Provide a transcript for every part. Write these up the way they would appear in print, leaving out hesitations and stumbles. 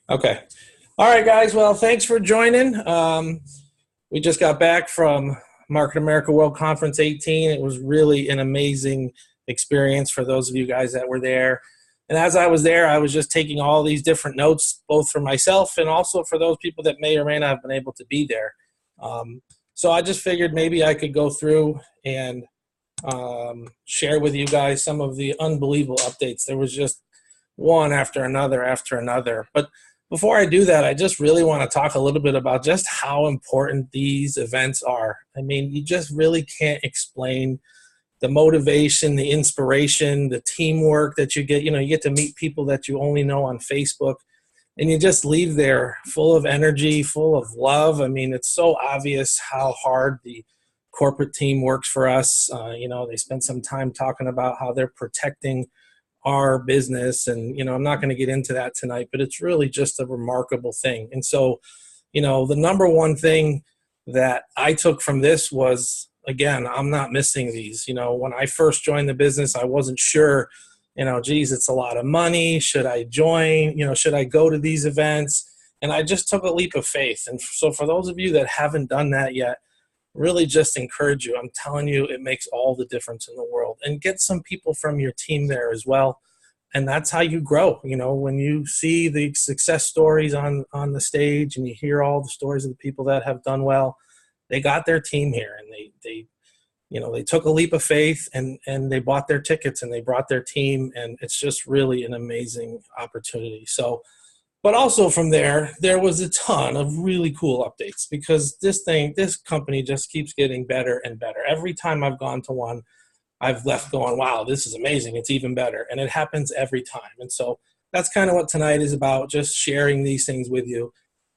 Okay. All right, guys. Well, thanks for joining. We just got back from Market America World Conference 18. It was really an amazing experience for those of you guys that were there. And as I was there, I was just taking all these different notes, both for myself and also for those people that may or may not have been able to be there. Um, so I just figured maybe I could go through and share with you guys some of the unbelievable updates. There was just one after another after another. But before I do that, I just really want to talk a little bit about just how important these events are. I mean, you just really can't explain the motivation, the inspiration, the teamwork that you get. You know, you get to meet people that you only know on Facebook, and you just leave there full of energy, full of love. I mean, it's so obvious how hard the corporate team works for us. They spend some time talking about how they're protecting our business, and I'm not going to get into that tonight, but it's really just a remarkable thing. And so, the number one thing that I took from this was, again, I'm not missing these. When I first joined the business, I wasn't sure, geez, it's a lot of money. Should I join? Should I go to these events? And I just took a leap of faith. And so for those of you that haven't done that yet, really just encourage you. I'm telling you, it makes all the difference in the world. And get some people from your team there as well. And that's how you grow. When you see the success stories on the stage and you hear all the stories of the people that have done well, they got their team here, and they took a leap of faith, and they bought their tickets and they brought their team, and it's just really an amazing opportunity. So, but also from there was a ton of really cool updates, because this company just keeps getting better and better. Every time I've gone to one, I've left going, wow, this is amazing. It's even better. And it happens every time. And so that's kind of what tonight is about, just sharing these things with you.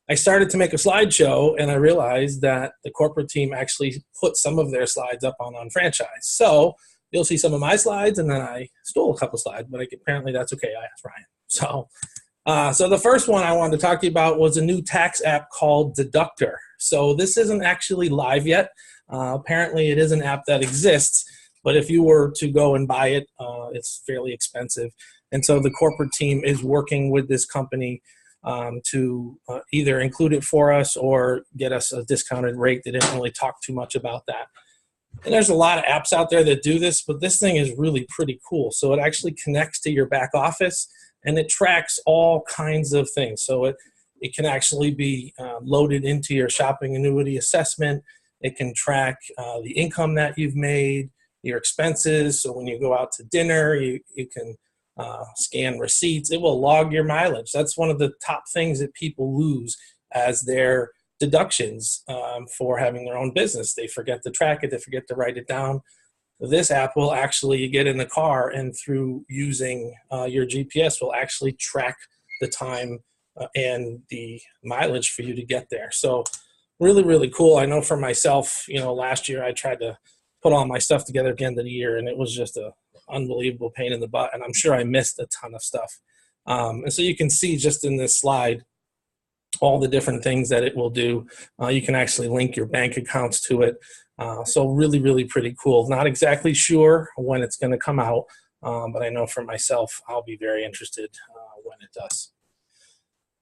I started to make a slideshow, and I realized that the corporate team actually put some of their slides up on Franchise. So you'll see some of my slides, and then I stole a couple slides, but apparently that's okay. I asked Ryan. So the first one I wanted to talk to you about was a new tax app called Deductor. So this isn't actually live yet. Apparently it is an app that exists, but if you were to go and buy it, it's fairly expensive. And so the corporate team is working with this company to either include it for us or get us a discounted rate. They didn't really talk too much about that. And there's a lot of apps out there that do this, but this thing is really pretty cool. So it actually connects to your back office, and it tracks all kinds of things. So it can actually be loaded into your shopping annuity assessment. It can track the income that you've made, your expenses. So when you go out to dinner, you can scan receipts. It will log your mileage. That's one of the top things that people lose as their deductions for having their own business. They forget to track it. They forget to write it down. This app will actually, you get in the car, and through using your GPS will actually track the time and the mileage for you to get there. So really, really cool. I know for myself, last year I tried to put all my stuff together at the end of the year, and it was just a unbelievable pain in the butt, and I'm sure I missed a ton of stuff. And so you can see just in this slide all the different things that it will do. You can actually link your bank accounts to it. So really, really pretty cool. Not exactly sure when it's going to come out, but I know for myself, I'll be very interested when it does.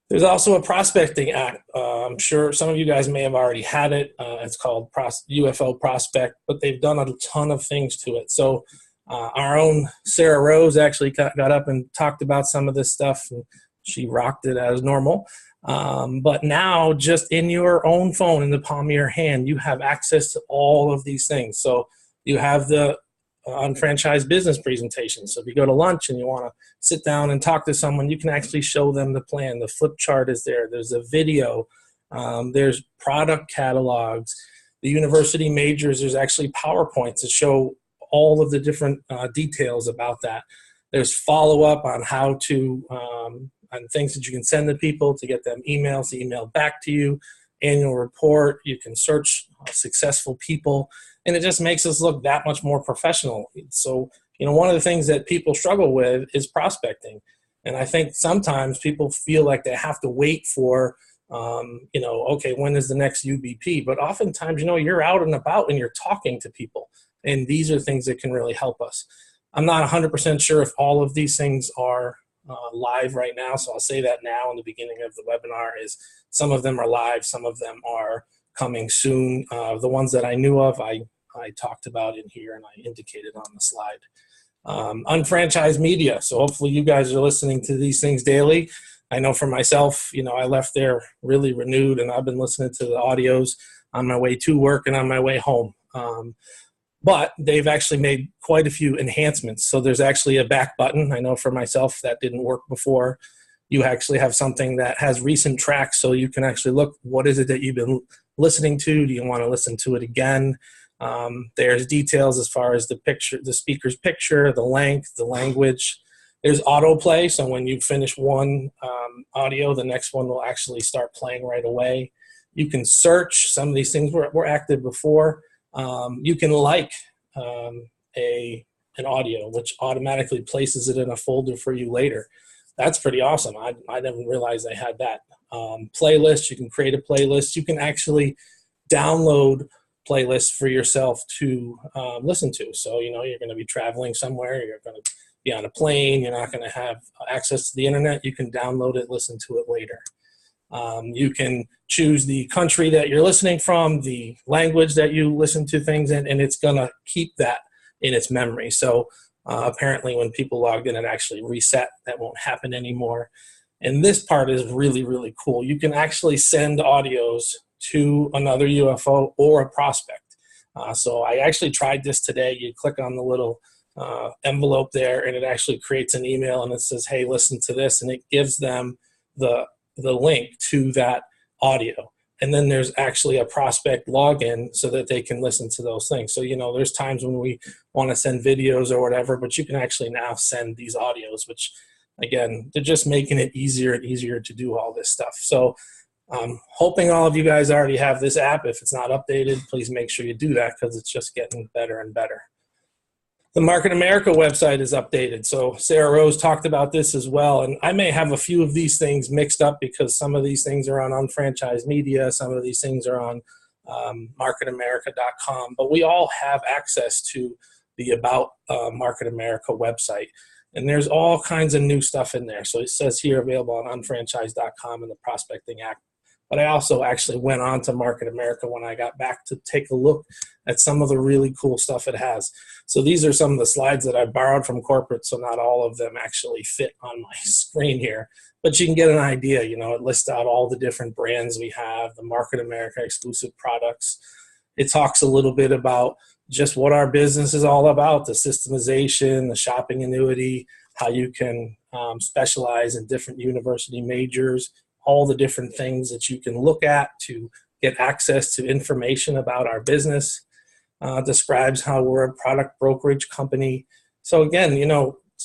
There's also a prospecting app. I'm sure some of you guys may have already had it. It's called UFO Prospect, but they've done a ton of things to it. So our own Sarah Rose actually got up and talked about some of this stuff, and she rocked it as normal. But now, just in your own phone, in the palm of your hand, you have access to all of these things. So you have the unfranchised business presentation. So if you go to lunch and you want to sit down and talk to someone, you can actually show them the plan. The flip chart is there. There's a video. There's product catalogs. The university majors, there's actually PowerPoints that show all of the different details about that. There's follow-up on how to, on things that you can send to people to get them emails to email back to you, annual report. You can search successful people, and it just makes us look that much more professional. So, one of the things that people struggle with is prospecting. And I think sometimes people feel like they have to wait for, okay, when is the next UBP? But oftentimes, you're out and about and you're talking to people. And these are things that can really help us. I'm not 100% sure if all of these things are live right now. So I'll say that now in the beginning of the webinar is some of them are live, some of them are coming soon. The ones that I knew of, I talked about in here and I indicated on the slide. Unfranchised media. So hopefully you guys are listening to these things daily. I know for myself, I left there really renewed, and I've been listening to the audios on my way to work and on my way home. But they've actually made quite a few enhancements. So there's actually a back button. I know for myself that didn't work before. You actually have something that has recent tracks, so you can actually look, what is it that you've been listening to? Do you want to listen to it again? There's details as far as the picture, the speaker's picture, the length, the language. There's autoplay, so when you finish one audio, the next one will actually start playing right away. You can search. Some of these things were active before. You can like an audio, which automatically places it in a folder for you later. That's pretty awesome. I didn't realize they had that. Playlist, you can create a playlist. You can actually download playlists for yourself to listen to. So, you're going to be traveling somewhere, you're going to be on a plane, you're not going to have access to the internet. You can download it, listen to it later. You can choose the country that you're listening from, the language that you listen to things in, and it's going to keep that in its memory. So apparently when people logged in, it actually reset. That won't happen anymore. And this part is really, really cool. You can actually send audios to another UFO or a prospect. So I actually tried this today. You click on the little envelope there, and it actually creates an email, and it says, hey, listen to this, and it gives them the link to that audio. And then there's actually a prospect login so that they can listen to those things. So, there's times when we want to send videos or whatever, but you can actually now send these audios, which, again, they're just making it easier and easier to do all this stuff. So I'm hoping all of you guys already have this app. If it's not updated, please make sure you do that, because it's just getting better and better. The Market America website is updated. So Sarah Rose talked about this as well. And I may have a few of these things mixed up because some of these things are on unfranchised media. Some of these things are on marketamerica.com. But we all have access to the About Market America website. And there's all kinds of new stuff in there. So it says here available on unfranchised.com and the Prospecting Act. But I also actually went on to Market America when I got back to take a look at some of the really cool stuff it has. So these are some of the slides that I borrowed from corporate, so not all of them actually fit on my screen here. But you can get an idea. It lists out all the different brands we have, the Market America exclusive products. It talks a little bit about just what our business is all about, the systemization, the shopping annuity, how you can specialize in different university majors, all the different things that you can look at to get access to information about our business. Describes how we're a product brokerage company. So again,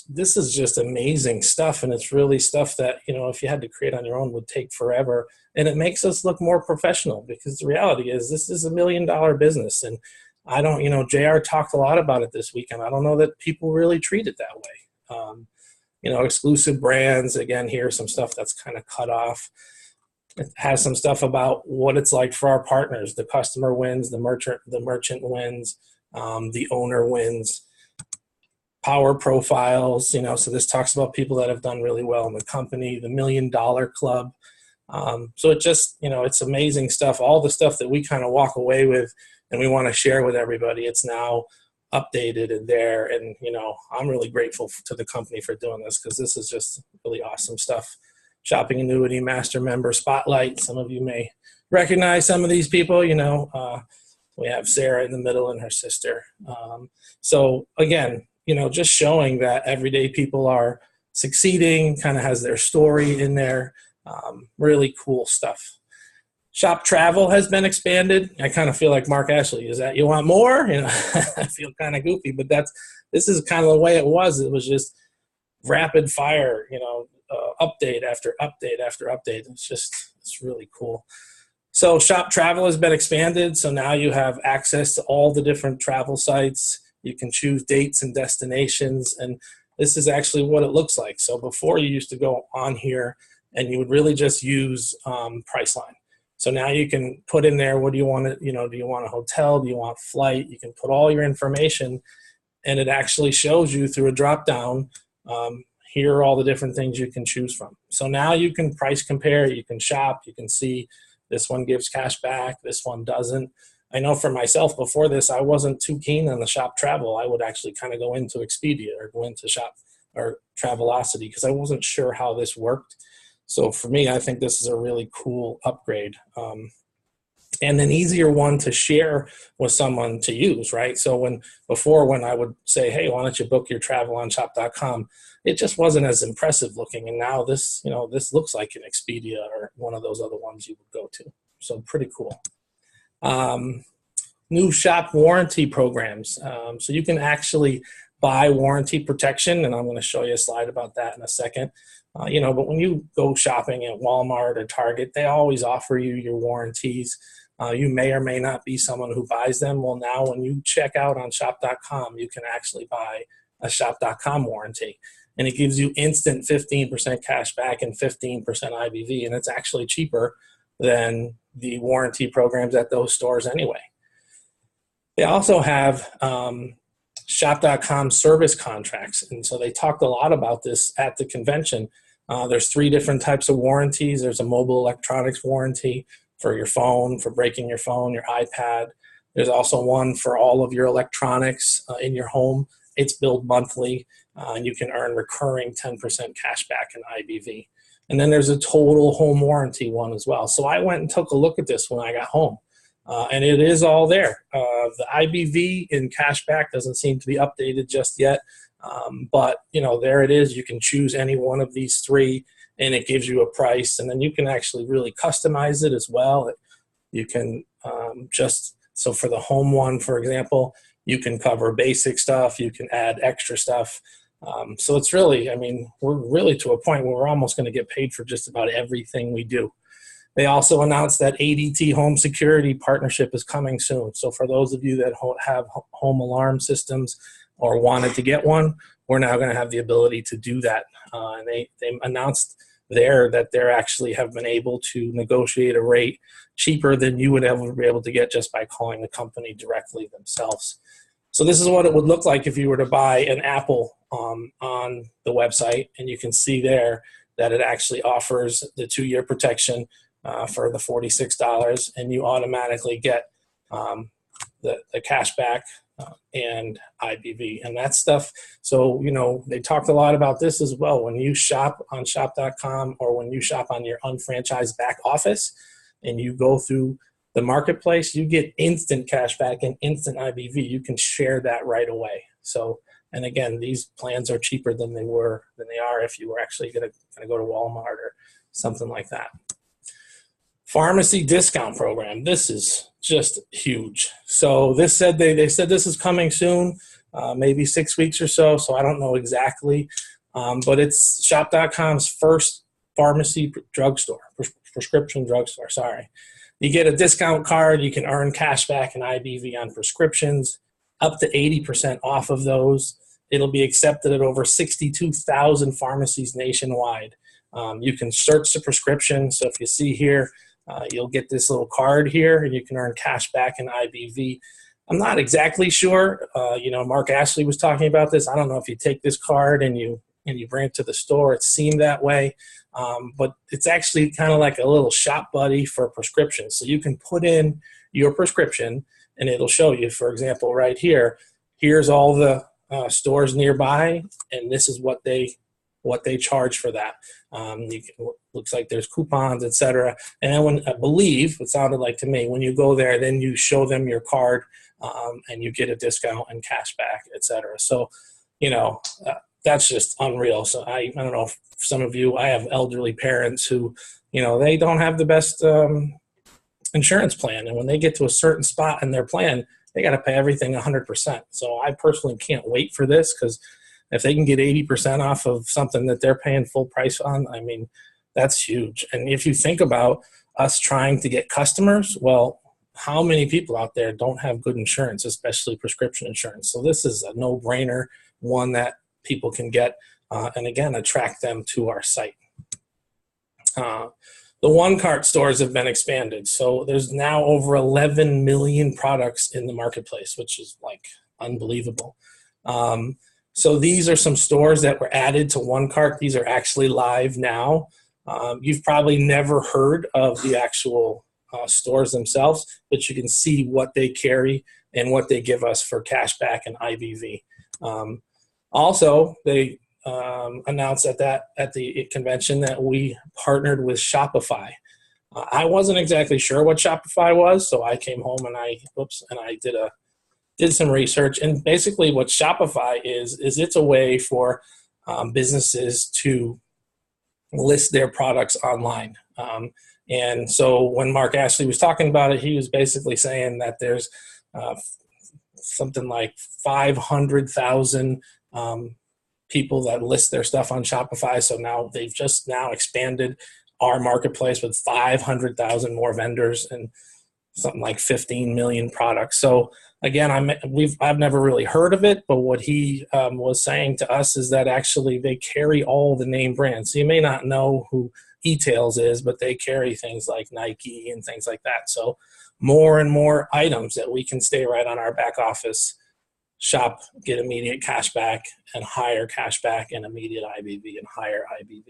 this is just amazing stuff, and it's really stuff that, if you had to create on your own would take forever. And it makes us look more professional, because the reality is this is $1 million business. And I don't, JR talked a lot about it this weekend. I don't know that people really treat it that way. Exclusive brands, again, here's some stuff that's kind of cut off. It has some stuff about what it's like for our partners. The customer wins, the merchant wins, the owner wins. Power profiles, so this talks about people that have done really well in the company, the $1 Million Club. So it just, it's amazing stuff. All the stuff that we kind of walk away with and we want to share with everybody, it's now updated and there. And, I'm really grateful to the company for doing this, because this is just really awesome stuff. Shopping annuity, master member spotlight. Some of you may recognize some of these people. We have Sarah in the middle and her sister. So again, just showing that everyday people are succeeding, kind of has their story in there. Really cool stuff. Shop travel has been expanded. I kind of feel like Mark Ashley. Is that you want more? I feel kind of goofy, but this is kind of the way it was. It was just rapid fire, update after update after update. It's really cool. So shop travel has been expanded. So now you have access to all the different travel sites. You can choose dates and destinations. And this is actually what it looks like. So before, you used to go on here and you would really just use Priceline. So now you can put in there, what do you want to, do you want a hotel? Do you want flight? You can put all your information, and it actually shows you through a drop down. Here are all the different things you can choose from. So now you can price compare, you can shop, you can see this one gives cash back, this one doesn't. I know for myself before this, I wasn't too keen on the Shop Travel. I would actually kind of go into Expedia or go into Shop or Travelocity because I wasn't sure how this worked. So for me, I think this is a really cool upgrade. And an easier one to share with someone to use, right? So when I would say, hey, why don't you book your travel on shop.com, it just wasn't as impressive looking. And now this looks like an Expedia or one of those other ones you would go to. So pretty cool. New shop warranty programs. So you can actually buy warranty protection, and I'm going to show you a slide about that in a second. But when you go shopping at Walmart or Target, they always offer you your warranties. You may or may not be someone who buys them. Well, now when you check out on shop.com, you can actually buy a shop.com warranty. And it gives you instant 15% cash back and 15% IBV. And it's actually cheaper than the warranty programs at those stores anyway. They also have shop.com service contracts. And so they talked a lot about this at the convention. There's 3 different types of warranties. There's a mobile electronics warranty for your phone, for breaking your phone, your iPad. There's also one for all of your electronics in your home. It's billed monthly, and you can earn recurring 10% cash back in IBV. And then there's a total home warranty one as well. So I went and took a look at this when I got home, and it is all there. The IBV in cash back doesn't seem to be updated just yet, but there it is. You can choose any one of these 3. And it gives you a price, and then you can actually really customize it as well. You can so for the home one, for example, you can cover basic stuff, you can add extra stuff. So it's really, we're really to a point where we're almost going to get paid for just about everything we do. They also announced that ADT Home Security partnership is coming soon. So for those of you that have home alarm systems or wanted to get one, we're now going to have the ability to do that. And they announced there that they actually have been able to negotiate a rate cheaper than you would ever be able to get just by calling the company directly themselves. So this is what it would look like if you were to buy an Apple on the website, and you can see there that it actually offers the 2-year protection for the $46, and you automatically get the cash back and IBV and that stuff. So, they talked a lot about this as well. When you shop on shop.com or when you shop on your unfranchised back office and you go through the marketplace, you get instant cash back and instant IBV. You can share that right away. So, and again, these plans are cheaper than they are if you were actually going to go to Walmart or something like that. Pharmacy discount program. This is just huge. So they said this is coming soon, maybe 6 weeks or so. So I don't know exactly, but it's shop.com's first pharmacy drugstore, prescription drugstore. Sorry, you get a discount card. You can earn cash back and IBV on prescriptions, up to 80% off of those. It'll be accepted at over 62,000 pharmacies nationwide. You can search the prescription. So if you see here, you'll get this little card here, and you can earn cash back in IBV. I'm not exactly sure. Mark Ashley was talking about this. I don't know if you take this card and you bring it to the store. It seemed that way, but it's actually kind of like a little shop buddy for prescriptions. So you can put in your prescription, and it'll show you, for example, right here. Here's all the stores nearby, and this is what they charge for that. Looks like there's coupons, etc. And then I believe, it sounded like to me, when you go there, then you show them your card, and you get a discount and cash back, etc. So, that's just unreal. So I don't know if some of you, I have elderly parents who, they don't have the best insurance plan. And when they get to a certain spot in their plan, they got to pay everything 100%. So I personally can't wait for this, because if they can get 80% off of something that they're paying full price on, that's huge. And if you think about us trying to get customers, well, how many people out there don't have good insurance, especially prescription insurance? So this is a no-brainer, one that people can get, and again, attract them to our site. The one-cart stores have been expanded. So there's now over 11 million products in the marketplace, which is like unbelievable. So these are some stores that were added to OneCart. These are actually live now. You've probably never heard of the actual stores themselves, but you can see what they carry and what they give us for cashback and IBV. Also, they announced at the convention that we partnered with Shopify. I wasn't exactly sure what Shopify was, so I came home and I did some research. And basically, what Shopify is it's a way for businesses to list their products online. And so when Mark Ashley was talking about it, he was basically saying that there's something like 500,000 people that list their stuff on Shopify. So now they've just now expanded our marketplace with 500,000 more vendors and something like 15 million products. So again, I've never really heard of it, but what he was saying to us is that actually they carry all the name brands. So you may not know who eTails is, but they carry things like Nike and things like that. So more and more items that we can stay right on our back office, shop, get immediate cash back, and higher cash back and immediate IBV and higher IBV.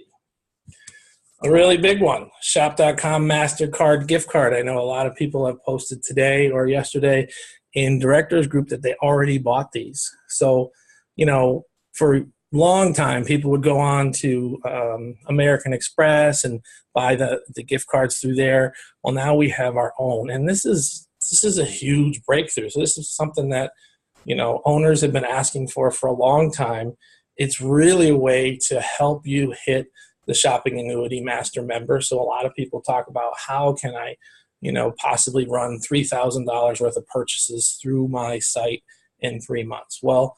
A really big one, shop.com MasterCard gift card. I know a lot of people have posted today or yesterday in Directors Group that they already bought these. So, for a long time, people would go on to American Express and buy the gift cards through there. Well, now we have our own. And this is a huge breakthrough. So this is something that, owners have been asking for a long time. It's really a way to help you hit the Shopping Annuity Master member. So a lot of people talk about how can I, possibly run $3,000 worth of purchases through my site in 3 months. Well,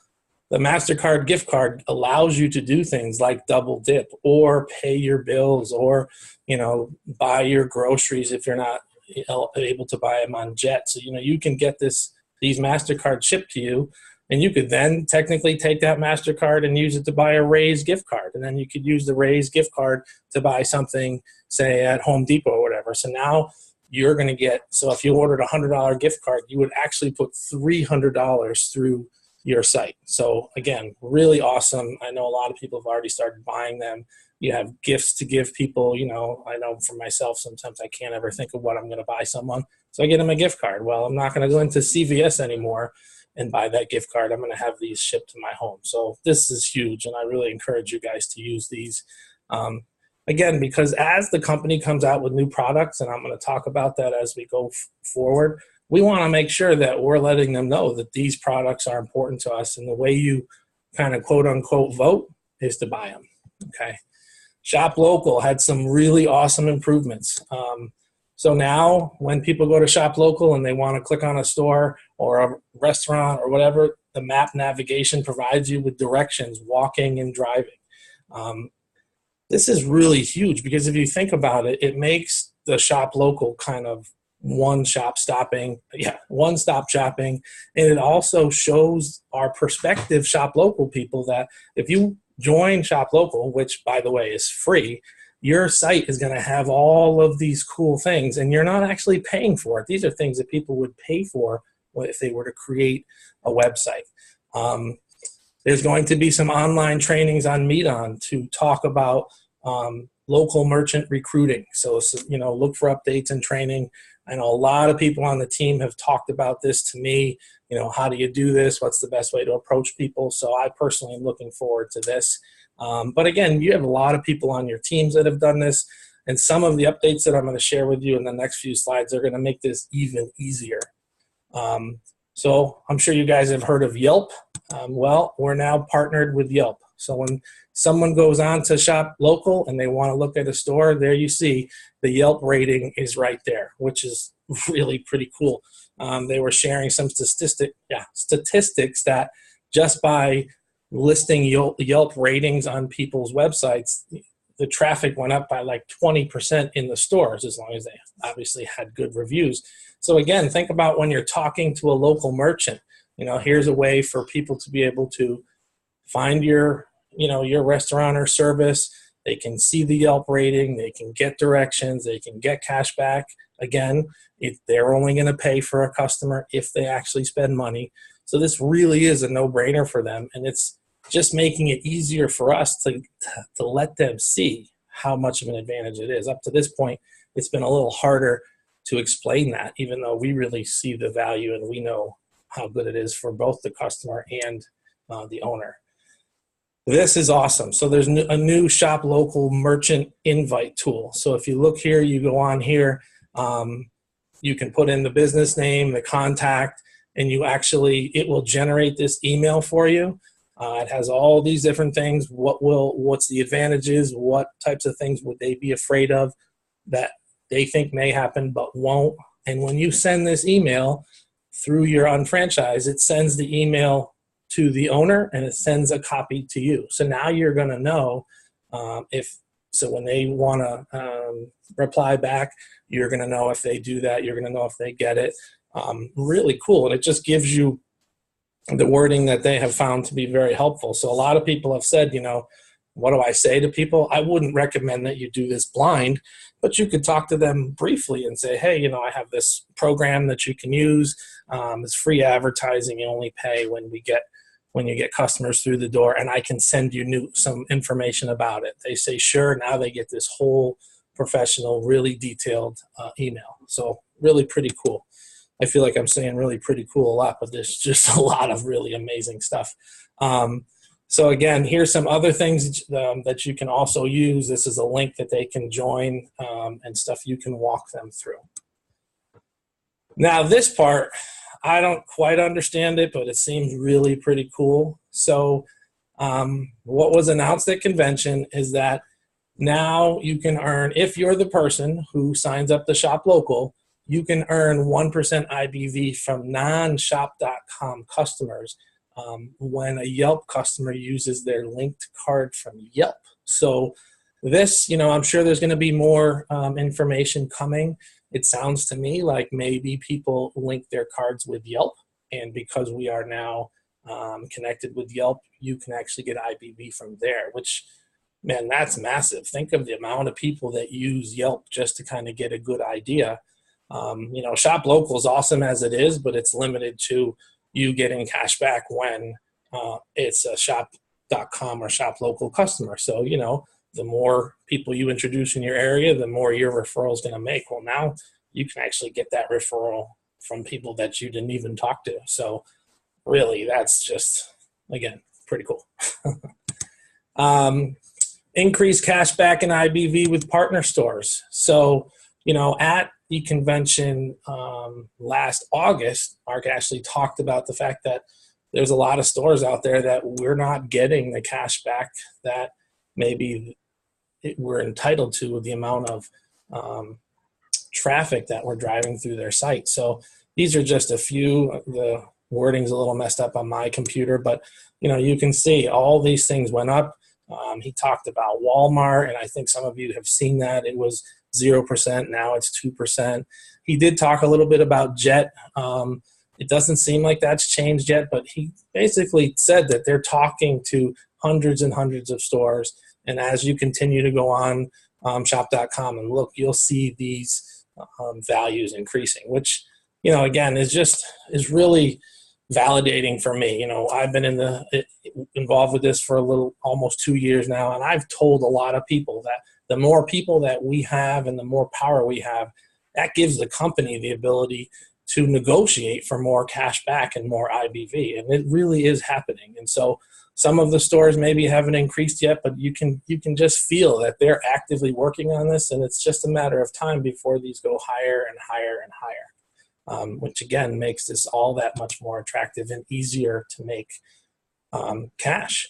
the MasterCard gift card allows you to do things like double dip or pay your bills or, buy your groceries if you're not able to buy them on Jet. So, you can get these MasterCards shipped to you, and you could then technically take that MasterCard and use it to buy a Raise gift card. And then you could use the Raise gift card to buy something, say, at Home Depot or whatever. So now you're going to get, so if you ordered a $100 gift card, you would actually put $300 through your site. So again, really awesome. I know a lot of people have already started buying them. You have gifts to give people. I know for myself, sometimes I can't ever think of what I'm going to buy someone. So I get them a gift card. Well, I'm not going to go into CVS anymore and buy that gift card. I'm going to have these shipped to my home. So this is huge, and I really encourage you guys to use these. Again, because as the company comes out with new products, and I'm going to talk about that as we go forward, we want to make sure that we're letting them know that these products are important to us, and the way you kind of quote-unquote vote is to buy them, okay? Shop Local had some really awesome improvements. So now when people go to Shop Local and they want to click on a store or a restaurant or whatever, the map navigation provides you with directions, walking and driving. This is really huge because if you think about it, it makes the Shop Local kind of one-stop shopping, and it also shows our prospective Shop Local people that if you join Shop Local, which by the way is free, your site is going to have all of these cool things, and you're not actually paying for it. These are things that people would pay for if they were to create a website. There's going to be some online trainings on Meeton to talk about local merchant recruiting. So, look for updates and training. I know a lot of people on the team have talked about this to me. How do you do this? What's the best way to approach people? So I personally am looking forward to this. But again, you have a lot of people on your teams that have done this, and some of the updates that I'm going to share with you in the next few slides are going to make this even easier. So I'm sure you guys have heard of Yelp. Well, we're now partnered with Yelp. So when someone goes on to Shop Local and they want to look at a store, there you see the Yelp rating is right there, which is really pretty cool. They were sharing some statistics that just by listing Yelp ratings on people's websites, the traffic went up by like 20% in the stores, as long as they obviously had good reviews. So again, think about when you're talking to a local merchant, here's a way for people to be able to find your restaurant or service. They can see the Yelp rating, they can get directions, they can get cash back. Again, if they're only going to pay for a customer if they actually spend money. So this really is a no-brainer for them, and it's just making it easier for us to let them see how much of an advantage it is. Up to this point, it's been a little harder to explain that, even though we really see the value and we know how good it is for both the customer and the owner. This is awesome. So there's a new Shop Local merchant invite tool. So if you look here, you go on here, you can put in the business name, the contact, and it will generate this email for you. It has all these different things. What's the advantages? What types of things would they be afraid of that they think may happen but won't? And when you send this email through your unfranchise, it sends the email to the owner and it sends a copy to you. So now you're going to know when they want to reply back, you're going to know if they do that. You're going to know if they get it. Really cool. And it just gives you the wording that they have found to be very helpful. So a lot of people have said, what do I say to people? I wouldn't recommend that you do this blind, but you could talk to them briefly and say, hey, I have this program that you can use. It's free advertising. You only pay when you get customers through the door, and I can send you some information about it. They say, sure. Now they get this whole professional, really detailed email. So really pretty cool. I feel like I'm saying really pretty cool a lot, but there's just a lot of really amazing stuff. So again, here's some other things that you can also use. This is a link that they can join and stuff you can walk them through. Now this part, I don't quite understand it, but it seems really pretty cool. So what was announced at convention is that now you can earn, if you're the person who signs up to Shop Local, you can earn 1% IBV from non-shop.com customers when a Yelp customer uses their linked card from Yelp. So this, I'm sure there's going to be more information coming. It sounds to me like maybe people link their cards with Yelp, and because we are now connected with Yelp, you can actually get IBV from there, which, man, that's massive. Think of the amount of people that use Yelp just to kind of get a good idea. Shop Local is awesome as it is, but it's limited to you getting cash back when it's a shop.com or Shop Local customer. So, the more people you introduce in your area, the more your referral is going to make. Well, now you can actually get that referral from people that you didn't even talk to. So really, that's just, again, pretty cool. Increased cash back in IBV with partner stores. So, at the convention last August, Mark actually talked about the fact that there's a lot of stores out there that we're not getting the cash back that maybe we're entitled to with the amount of traffic that we're driving through their site. So these are just a few. The wording's a little messed up on my computer, but you can see all these things went up. He talked about Walmart, and I think some of you have seen that. It was 0%, now it's 2%. He did talk a little bit about Jet. It doesn't seem like that's changed yet, but he basically said that they're talking to hundreds and hundreds of stores. And as you continue to go on shop.com and look, you'll see these values increasing, which, again, is really validating for me. I've been involved with this for almost 2 years now, and I've told a lot of people that the more people that we have and the more power we have, that gives the company the ability to negotiate for more cash back and more IBV. And it really is happening. And so some of the stores maybe haven't increased yet, but you can just feel that they're actively working on this, and it's just a matter of time before these go higher and higher and higher, which again makes this all that much more attractive and easier to make cash.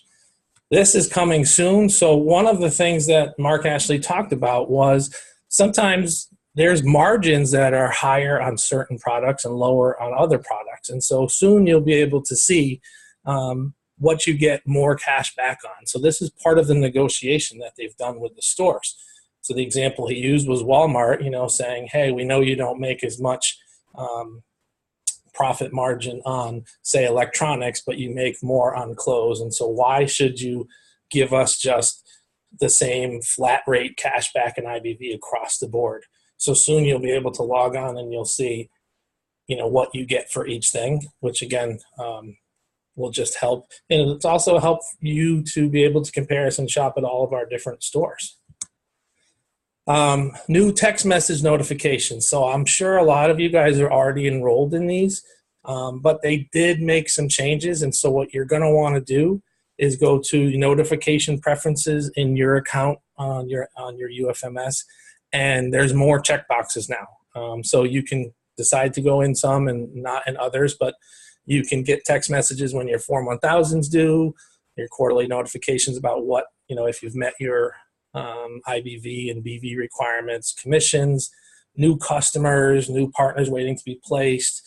This is coming soon. So one of the things that Mark Ashley talked about was sometimes there's margins that are higher on certain products and lower on other products. And so soon you'll be able to see what you get more cash back on. So this is part of the negotiation that they've done with the stores. So the example he used was Walmart, saying, hey, we know you don't make as much profit margin on, say, electronics, but you make more on clothes. And so why should you give us just the same flat rate cash back and IBV across the board? So soon you'll be able to log on and you'll see, what you get for each thing, which again, will just help. And it's also help you to be able to compare and shop at all of our different stores. New text message notifications. So I'm sure a lot of you guys are already enrolled in these, but they did make some changes. And so what you're going to want to do is go to notification preferences in your account on your UFMS, and there's more checkboxes now. So you can decide to go in some and not in others, but you can get text messages when your Form 1000's due, your quarterly notifications about what, if you've met your IBV and BV requirements, commissions, new customers, new partners waiting to be placed.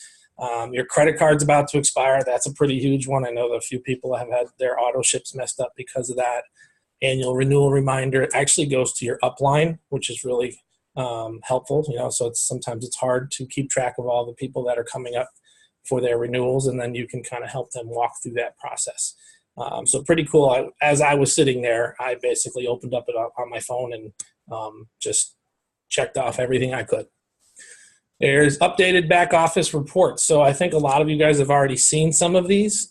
Your credit card's about to expire. That's a pretty huge one. I know that a few people have had their auto ships messed up because of that. Annual renewal reminder. It actually goes to your upline, which is really helpful. So sometimes it's hard to keep track of all the people that are coming up for their renewals, and then you can kind of help them walk through that process. So pretty cool. As I was sitting there, I basically opened up it on my phone and just checked off everything I could. There's updated back office reports. So I think a lot of you guys have already seen some of these.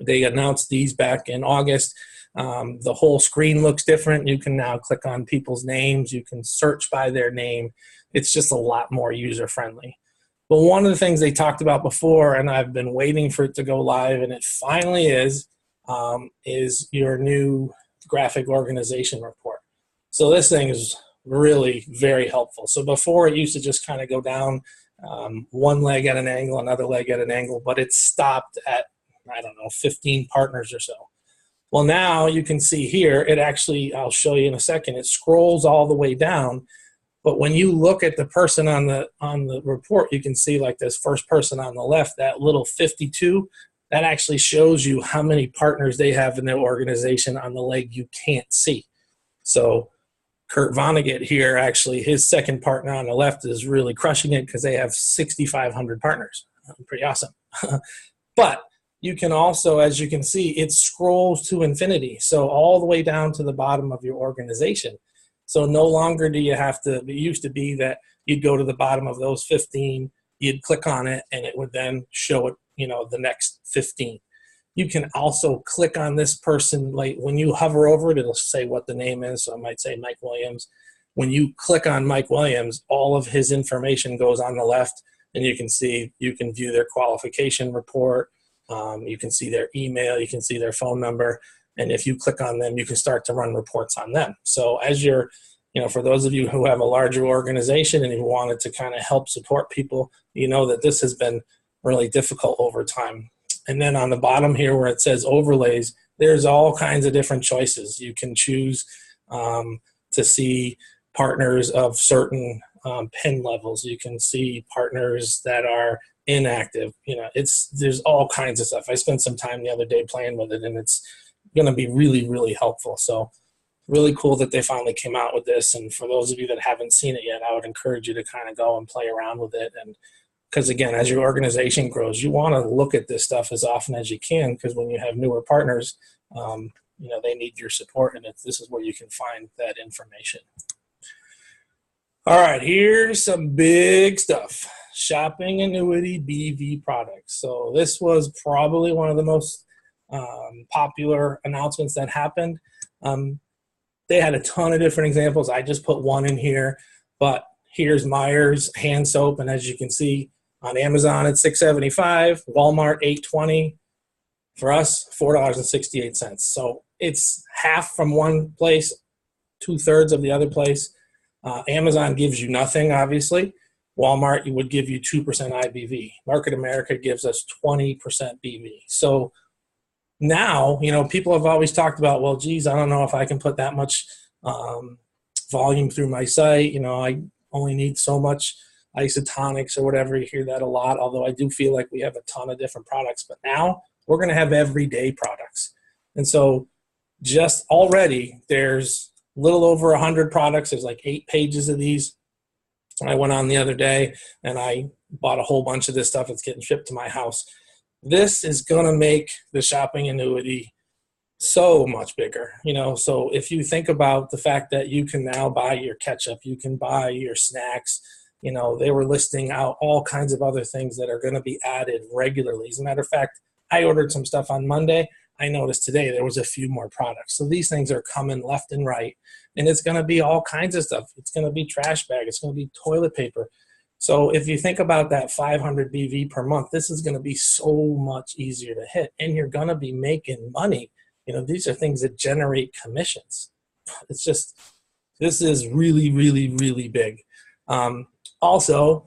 They announced these back in August. The whole screen looks different. You can now click on people's names. You can search by their name. It's just a lot more user-friendly. But one of the things they talked about before, and I've been waiting for it to go live, and it finally is your new graphic organization report. So this thing is really very helpful. So before it used to just kind of go down one leg at an angle, another leg at an angle, but it stopped at, 15 partners or so. Well, now you can see here, it actually, I'll show you in a second, it scrolls all the way down. But when you look at the person on the report, you can see like this first person on the left, that little 52, that actually shows you how many partners they have in their organization on the leg you can't see. So Kurt Vonnegut here, actually, his second partner on the left is really crushing it because they have 6,500 partners. Pretty awesome. But you can also, as you can see, it scrolls to infinity. So all the way down to the bottom of your organization. So no longer do you have to, it used to be that you'd go to the bottom of those 15, you'd click on it, and it would then show it, the next 15. You can also click on this person, like when you hover over it, it'll say what the name is. So I might say Mike Williams. When you click on Mike Williams, all of his information goes on the left, and you can view their qualification report. You can see their email, you can see their phone number. And if you click on them, you can start to run reports on them. So as you're, for those of you who have a larger organization and you wanted to kind of help support people, that this has been really difficult over time. And then on the bottom here where it says overlays, there's all kinds of different choices. You can choose to see partners of certain PIN levels. You can see partners that are inactive. There's all kinds of stuff. I spent some time the other day playing with it, and it's going to be really, really helpful. So really cool that they finally came out with this. And for those of you that haven't seen it yet, I would encourage you to kind of go and play around with it. And because again, as your organization grows, you want to look at this stuff as often as you can, because when you have newer partners, they need your support, and this is where you can find that information. All right, here's some big stuff. Shopping annuity BV products. So this was probably one of the most popular announcements that happened. They had a ton of different examples. I just put one in here, but here's Myers hand soap, and as you can see on Amazon it's $6.75, Walmart $8.20, for us $4.68. So it's half from one place, 2/3 of the other place. Amazon gives you nothing, obviously. Walmart would give you 2% IBV. Market America gives us 20% BV. So now, people have always talked about, well, geez, I don't know if I can put that much volume through my site. I only need so much isotonics or whatever. You hear that a lot, although I do feel like we have a ton of different products. But now we're going to have everyday products. And so just already there's a little over 100 products. There's like 8 pages of these. I went on the other day and I bought a whole bunch of this stuff. It's getting shipped to my house. This is going to make the shopping annuity so much bigger. So if you think about the fact that you can now buy your ketchup, you can buy your snacks, they were listing out all kinds of other things that are going to be added regularly. As a matter of fact, I ordered some stuff on Monday. I noticed today there was a few more products. So these things are coming left and right, and it's going to be all kinds of stuff. It's going to be trash bag. It's going to be toilet paper. So if you think about that 500 BV per month, this is going to be so much easier to hit, and you're going to be making money. These are things that generate commissions. It's just, this is really, really, really big. Also,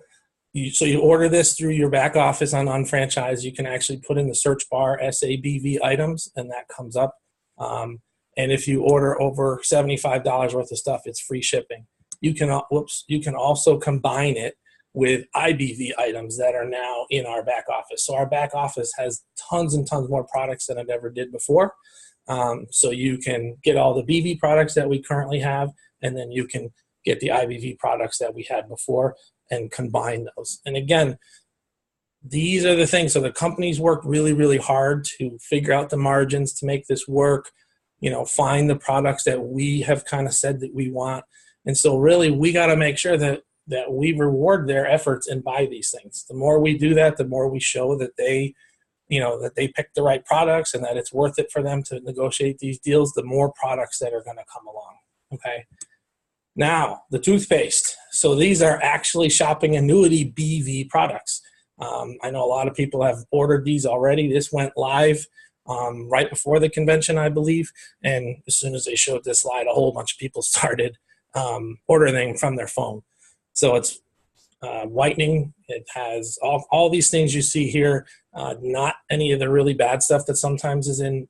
so you order this through your back office on Unfranchised. You can actually put in the search bar SABV items, and that comes up. And if you order over $75 worth of stuff, it's free shipping. You can also combine it with IBV items that are now in our back office. So our back office has tons and tons more products than I've ever did before. So you can get all the BV products that we currently have, and then you can get the IBV products that we had before and combine those. And again, these are the things. So the companies worked really, really hard to figure out the margins to make this work, find the products that we have kind of said that we want. And so really we got to make sure that we reward their efforts and buy these things. The more we do that, the more we show that they pick the right products and that it's worth it for them to negotiate these deals, the more products that are going to come along. Okay. Now, the toothpaste. So these are actually shopping annuity BV products. I know a lot of people have ordered these already. This went live right before the convention, I believe. And as soon as they showed this slide, a whole bunch of people started ordering from their phone. So it's whitening. It has all these things you see here, not any of the really bad stuff that sometimes is in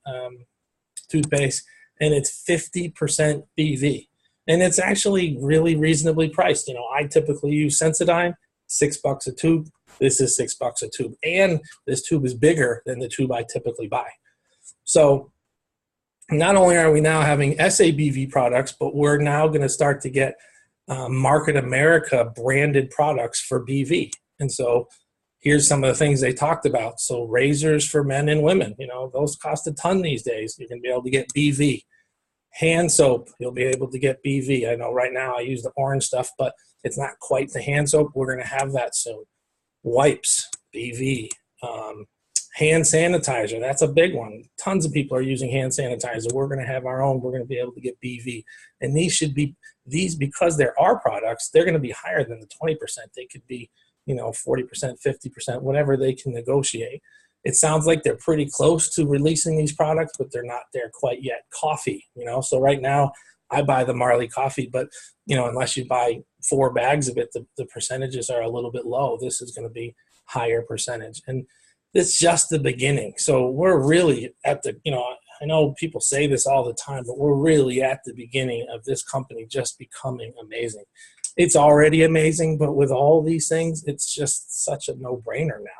toothpaste. And it's 50% BV. And it's actually really reasonably priced. I typically use Sensodyne, $6 a tube. This is $6 a tube. And this tube is bigger than the tube I typically buy. So not only are we now having SABV products, but we're now going to start to get Market America branded products for BV. And so here's some of the things they talked about. So razors for men and women, those cost a ton these days. You're going to be able to get BV. Hand soap, you'll be able to get BV. I know right now I use the orange stuff, but it's not quite the hand soap. We're going to have that soon. Wipes, BV. Hand sanitizer, that's a big one. Tons of people are using hand sanitizer. We're going to have our own. We're going to be able to get BV. And these, because they're our products, they're going to be higher than the 20%. They could be, 40%, 50%, whatever they can negotiate. It sounds like they're pretty close to releasing these products, but they're not there quite yet. Coffee, so right now I buy the Marley coffee, but unless you buy 4 bags of it, the percentages are a little bit low. This is going to be higher percentage, and it's just the beginning. So we're really at the, I know people say this all the time, but we're really at the beginning of this company just becoming amazing. It's already amazing, but with all these things, it's just such a no-brainer now.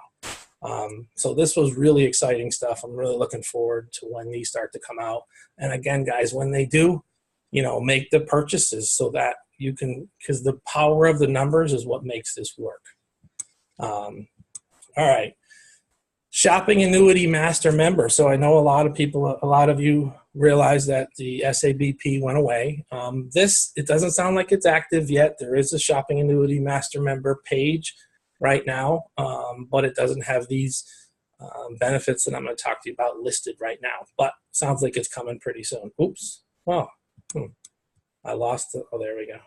So this was really exciting stuff. I'm really looking forward to when these start to come out. And again, guys, when they do, make the purchases so that you can, because the power of the numbers is what makes this work. All right. Shopping Annuity Master Member. So I know a lot of you realize that the SABP went away. It doesn't sound like it's active yet. There is a Shopping Annuity Master Member page right now, but it doesn't have these benefits that I'm going to talk to you about listed right now. But sounds like it's coming pretty soon. Oops. Oh, I lost it. Oh, there we go.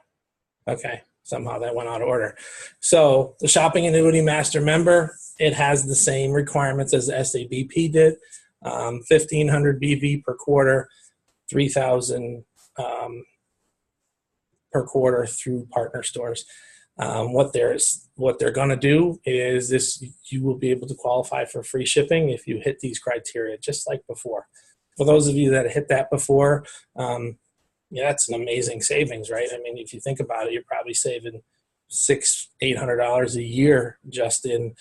Okay. Somehow that went out of order. So the Shopping Annuity Master Member, it has the same requirements as the SABP did. 1,500 BV per quarter, 3,000 per quarter through partner stores. What they're going to do is this: you will be able to qualify for free shipping if you hit these criteria, just like before. For those of you that hit that before, that's an amazing savings, right? I mean, if you think about it, you're probably saving $600-800 a year just in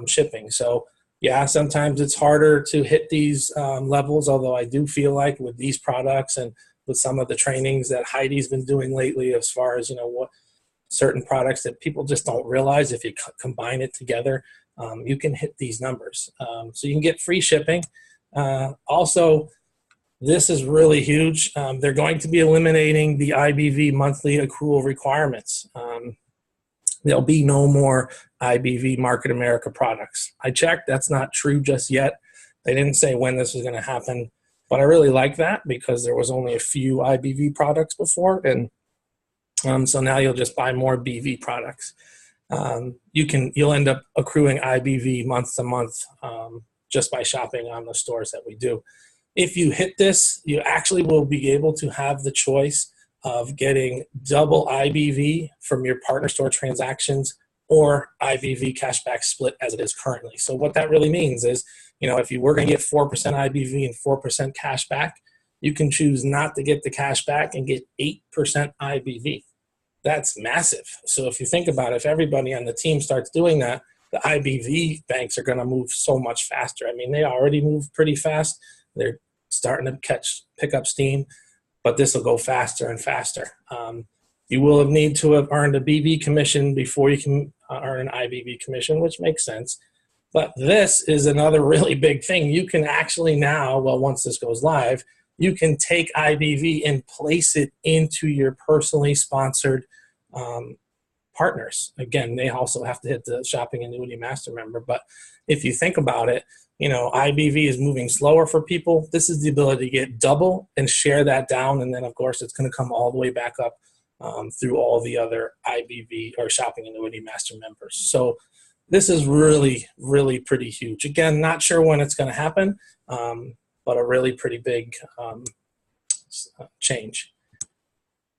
shipping. So yeah, sometimes it's harder to hit these levels, although I do feel like with these products and with some of the trainings that Heidi's been doing lately, as far as, what certain products that people just don't realize, if you combine it together, you can hit these numbers. So you can get free shipping. Also, this is really huge. They're going to be eliminating the IBV monthly accrual requirements. There'll be no more IBV Market America products. I checked, that's not true just yet. They didn't say when this was going to happen, but I really like that because there was only a few IBV products before, and so now you'll just buy more BV products. You'll end up accruing IBV month to month just by shopping on the stores that we do. If you hit this, you actually will be able to have the choice of getting double IBV from your partner store transactions or IBV cashback split as it is currently. So what that really means is, if you were going to get 4% IBV and 4% cashback, you can choose not to get the cashback and get 8% IBV. That's massive. So if you think about it, if everybody on the team starts doing that, the IBV banks are going to move so much faster. I mean, they already move pretty fast. They're starting to pick up steam, but this will go faster and faster. You will need to have earned a BV commission before you can earn an IBV commission, which makes sense. But this is another really big thing. You can actually now, once this goes live, you can take IBV and place it into your personally sponsored partners. Again, they also have to hit the Shopping Annuity Master Member. But if you think about it, IBV is moving slower for people. This is the ability to get double and share that down. And then, of course, it's going to come all the way back up through all the other IBV or Shopping Annuity Master Members. So this is really, really pretty huge. Again, not sure when it's going to happen, but a really pretty big change.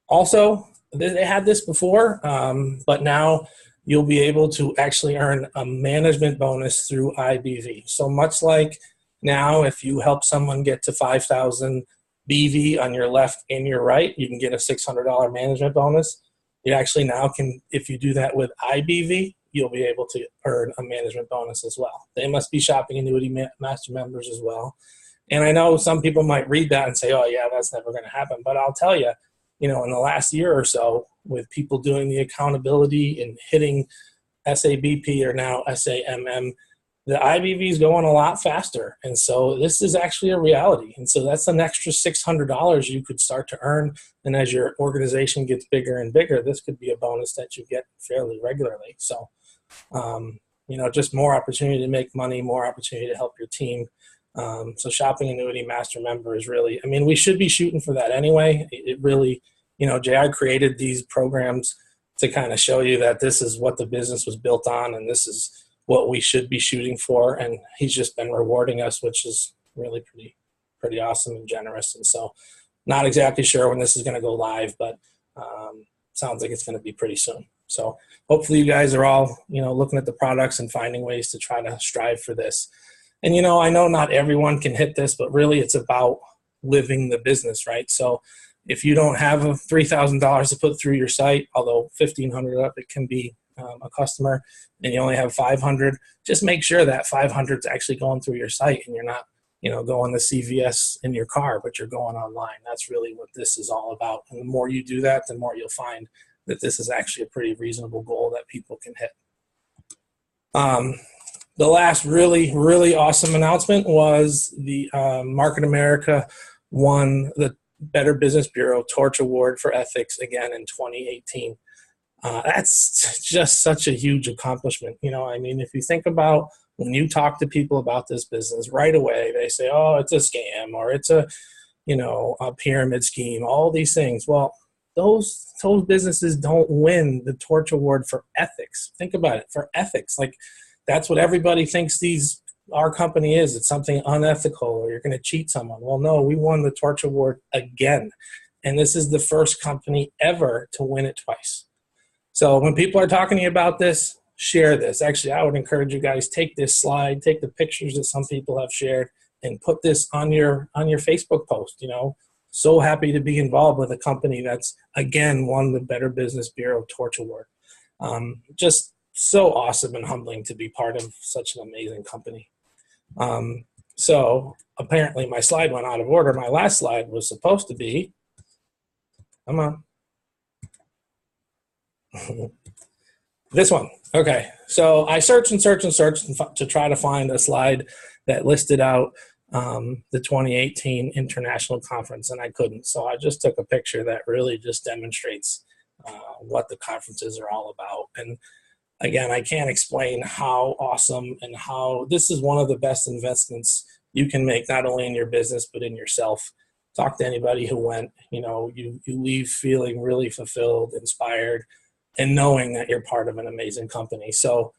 Also, they had this before, but now you'll be able to actually earn a management bonus through IBV. So much like now, if you help someone get to 5,000 BV on your left and your right, you can get a $600 management bonus. You actually now can, if you do that with IBV, you'll be able to earn a management bonus as well. They must be Shopping Annuity Master members as well. And I know some people might read that and say, oh, yeah, that's never going to happen. But I'll tell you, in the last year or so, with people doing the accountability and hitting SABP or now SAMM, the IBV is going a lot faster. And so this is actually a reality. And so that's an extra $600 you could start to earn. And as your organization gets bigger and bigger, this could be a bonus that you get fairly regularly. So, just more opportunity to make money, more opportunity to help your team. So Shopping Annuity Master Member is really, we should be shooting for that anyway. It really, JR created these programs to kind of show you that this is what the business was built on and this is what we should be shooting for. And he's just been rewarding us, which is really pretty awesome and generous. And so not exactly sure when this is going to go live, but sounds like it's going to be pretty soon. So hopefully you guys are all, looking at the products and finding ways to try to strive for this. And, I know not everyone can hit this, but really it's about living the business, right? So if you don't have $3,000 to put through your site, although $1,500 up, it can be a customer, and you only have 500, just make sure that 500 is actually going through your site and you're not, going to CVS in your car, but you're going online. That's really what this is all about. And the more you do that, the more you'll find that this is actually a pretty reasonable goal that people can hit. The last really, really awesome announcement was the Market America won the Better Business Bureau Torch Award for Ethics again in 2018. That's just such a huge accomplishment. If you think about when you talk to people about this business right away, they say, oh, it's a scam or it's a pyramid scheme, all these things. Well, those businesses don't win the Torch Award for ethics. Think about it, for ethics. Like, that's what everybody thinks our company is. It's something unethical or you're going to cheat someone. Well, no, we won the Torch Award again. And this is the first company ever to win it twice. So when people are talking to you about this, share this. Actually, I would encourage you guys, take this slide, take the pictures that some people have shared and put this on your Facebook post. So happy to be involved with a company that's, again, won the Better Business Bureau Torch Award. Just so awesome and humbling to be part of such an amazing company. So apparently my slide went out of order. My last slide was supposed to be, come on, this one. Okay, so I searched to try to find a slide that listed out the 2018 International Conference, and I couldn't. So I just took a picture that really just demonstrates what the conferences are all about. And again, I can't explain how awesome and how this is one of the best investments you can make not only in your business, but in yourself. Talk to anybody who went, you leave feeling really fulfilled, inspired, and knowing that you're part of an amazing company. So,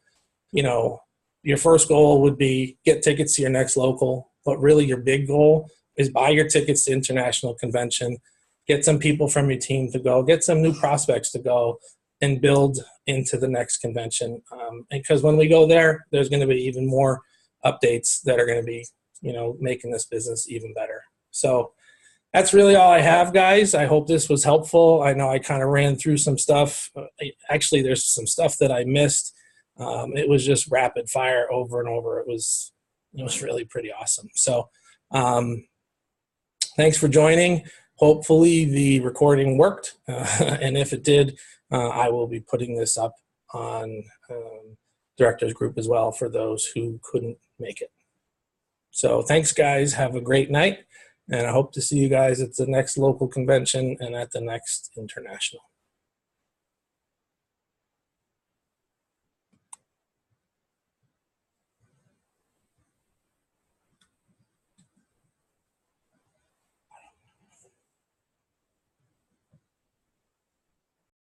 your first goal would be get tickets to your next local, but really your big goal is buy your tickets to international convention, get some people from your team to go, get some new prospects to go, and build into the next convention. Because when we go there, there's going to be even more updates that are going to be, making this business even better. So that's really all I have, guys. I hope this was helpful. I know I kind of ran through some stuff. Actually, there's some stuff that I missed. It was just rapid fire over and over. It was really pretty awesome. So thanks for joining. Hopefully the recording worked. And if it did, I will be putting this up on Directors Group as well for those who couldn't make it. So thanks, guys. Have a great night. And I hope to see you guys at the next local convention and at the next international.